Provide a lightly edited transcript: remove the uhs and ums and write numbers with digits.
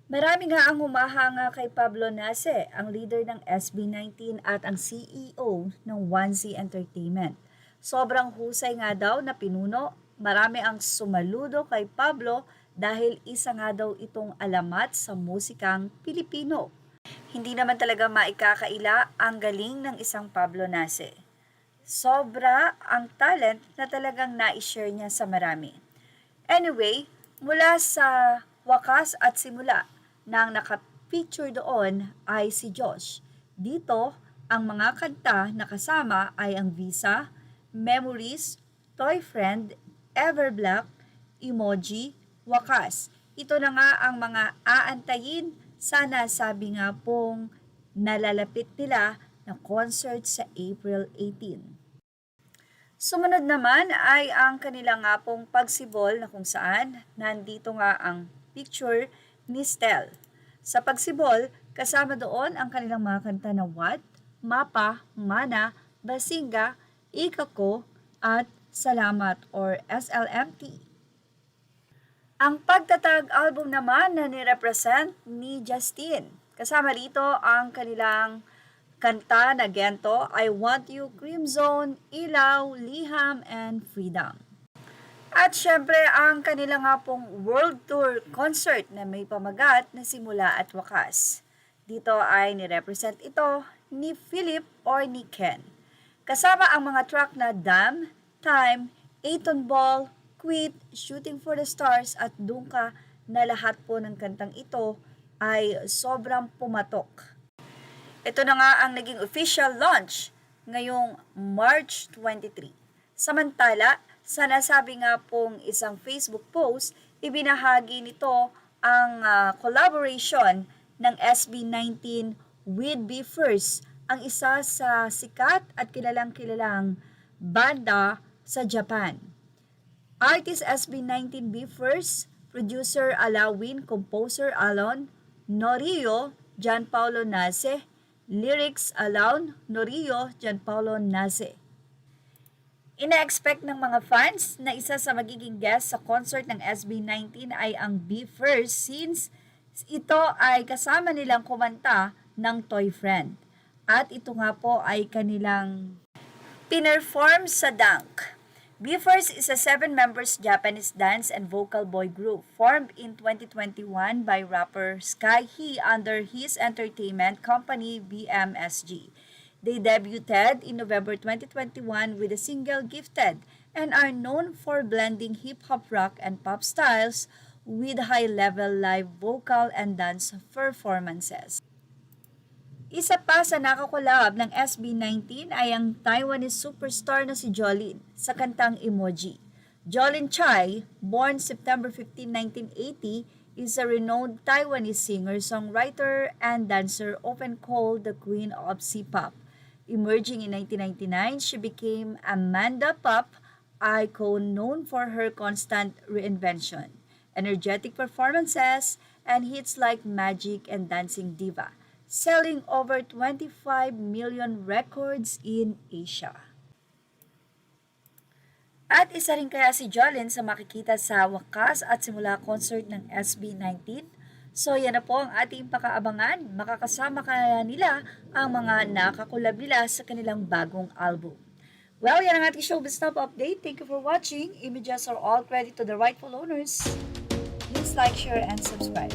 Marami nga ang humahanga kay Pablo Nace, ang leader ng SB19 at ang CEO ng 1Z Entertainment. Sobrang husay nga daw na pinuno, marami ang sumaludo kay Pablo dahil isa nga daw itong alamat sa musikang Pilipino. Hindi naman talaga maikakaila ang galing ng isang Pablo Nace. Sobra ang talent na talagang na-share niya sa marami. Anyway, mula sa wakas at simula nang nakapicture doon ay si Josh. Dito, ang mga kanta na kasama ay ang Visa, Memories, Toy Friend, Everblack, Emoji, Wakas. Ito na nga ang mga aantayin sana sabi nga pong nalalapit nila na concert sa April 18. Sumunod naman ay ang kanilang nga pong pagsibol na kung saan nandito nga ang picture ni Stel. Sa pagsibol, kasama doon ang kanilang mga kanta na What, Mapa, Mana, Basinga, Ikako, at Salamat or SLMT. Ang pagtatag album naman na nirepresent ni Justin. Kasama rito ang kanilang kanta na Gento, I Want You, Cream Zone, Ilaw, Liham, and Freedom. At syempre ang kanila nga pong World Tour concert na may pamagat na simula at wakas. Dito ay nirepresent ito ni Philip or ni Ken. Kasama ang mga track na Dam, Time, Eighton Ball, Quit, Shooting for the Stars at Dungka na lahat po ng kantang ito ay sobrang pumatok. Ito na nga ang naging official launch ngayong March 23. Samantala, sa nasabi nga pong isang Facebook post, ibinahagi nito ang collaboration ng SB19 with Be First, ang isa sa sikat at kilalang-kilalang banda sa Japan. Artist SB19 Be First, producer Alawin, composer Alon, Norio, Gian Paulo Nace, lyrics Alaun, Norio, Gian Paulo Nace. Ina-expect ng mga fans na isa sa magiging guest sa concert ng SB19 ay ang Be First since ito ay kasama nilang kumanta ng Toy Friend. At ito nga po ay kanilang pinerform sa Dunk. Be First is a 7 members Japanese dance and vocal boy group formed in 2021 by rapper Sky He under his entertainment company BMSG. They debuted in November 2021 with the single Gifted and are known for blending hip-hop rock and pop styles with high-level live vocal and dance performances. Isa pa sa nakakolab ng SB19 ay ang Taiwanese superstar na si Jolin sa kantang Emoji. Jolin Chai, born September 15, 1980, is a renowned Taiwanese singer, songwriter, and dancer often called the Queen of C-pop. Emerging in 1999, she became Amanda Pop icon known for her constant reinvention, energetic performances, and hits like Magic and Dancing Diva, selling over 25 million records in Asia. At isa rin kaya si Jolin sa makikita sa wakas at simula concert ng SB19? So yan na po ang ating pakaabangan. Makakasama kaya nila ang mga nakakulab nila sa kanilang bagong album. Well, yan ang ating showbiz top update. Thank you for watching. Images are all credit to the rightful owners. Please like, share, and subscribe.